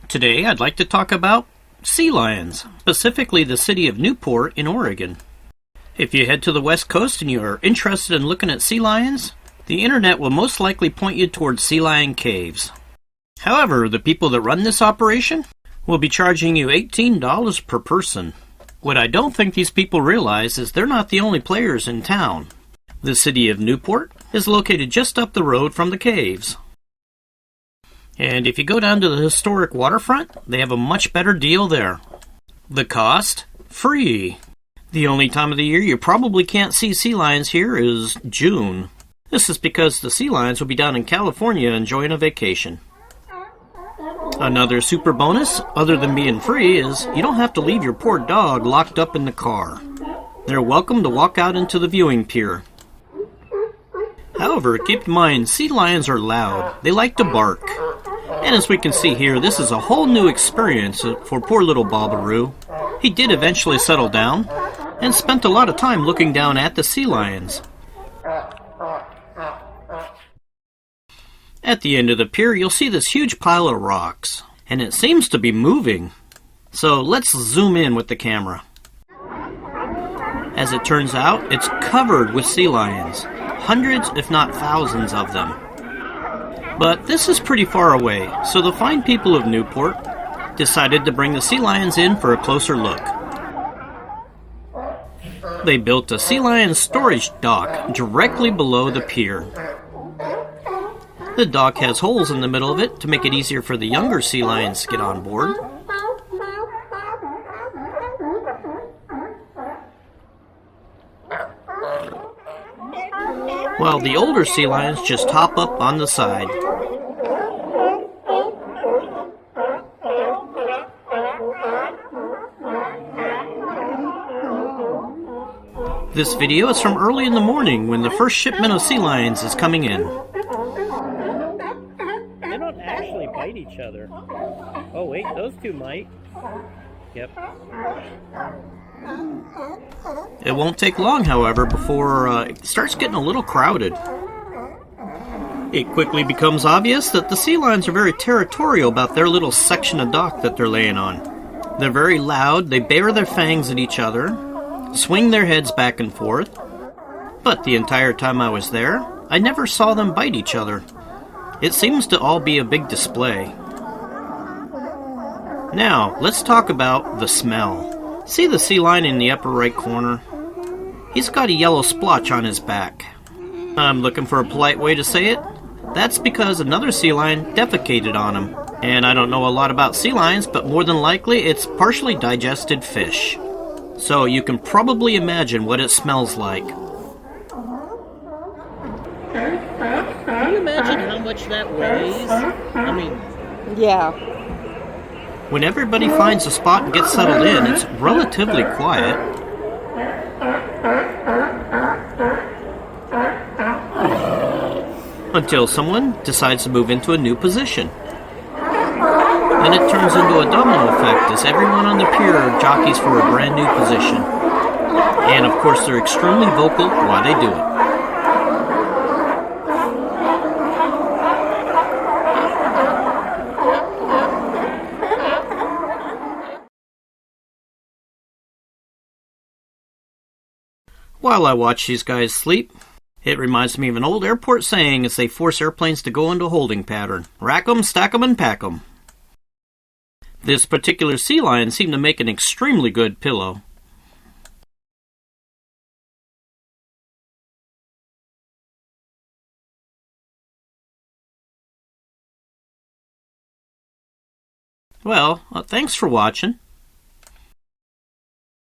Today I'd like to talk about sea lions, specifically the city of Newport in Oregon. If you head to the west coast and you are interested in looking at sea lions, the internet will most likely point you towards sea lion caves. However, the people that run this operation will be charging you $18 per person. What I don't think these people realize is they're not the only players in town. The city of Newport is located just up the road from the caves. And if you go down to the historic waterfront, they have a much better deal there. The cost? Free. The only time of the year you probably can't see sea lions here is June. This is because the sea lions will be down in California enjoying a vacation. Another super bonus, other than being free, is you don't have to leave your poor dog locked up in the car. They're welcome to walk out into the viewing pier. However, keep in mind, sea lions are loud. They like to bark. And as we can see here, this is a whole new experience for poor little Bobberoo. He did eventually settle down and spent a lot of time looking down at the sea lions. At the end of the pier, you'll see this huge pile of rocks, and it seems to be moving. So let's zoom in with the camera. As it turns out, it's covered with sea lions. Hundreds, if not thousands of them. But this is pretty far away, so the fine people of Newport decided to bring the sea lions in for a closer look. They built a sea lion storage dock directly below the pier. The dock has holes in the middle of it to make it easier for the younger sea lions to get on board. While the older sea lions just hop up on the side. This video is from early in the morning when the first shipment of sea lions is coming in. They don't actually bite each other. Oh wait, those two might. Yep. It won't take long, however, before it starts getting a little crowded. It quickly becomes obvious that the sea lions are very territorial about their little section of dock that they're laying on. They're very loud, they bare their fangs at each other, swing their heads back and forth, but the entire time I was there, I never saw them bite each other. It seems to all be a big display. Now, let's talk about the smell. See the sea lion in the upper right corner? He's got a yellow splotch on his back. I'm looking for a polite way to say it. That's because another sea lion defecated on him. And I don't know a lot about sea lions, but more than likely it's partially digested fish. So you can probably imagine what it smells like. Can you imagine how much that weighs? I mean... Yeah. When everybody finds a spot and gets settled in, it's relatively quiet. Until someone decides to move into a new position. Then it turns into a domino effect as everyone on the pier jockeys for a brand new position. And of course they're extremely vocal while they do it. While I watch these guys sleep, it reminds me of an old airport saying as they force airplanes to go into a holding pattern. Rack 'em, stack 'em, and pack 'em. This particular sea lion seemed to make an extremely good pillow. Well, thanks for watching.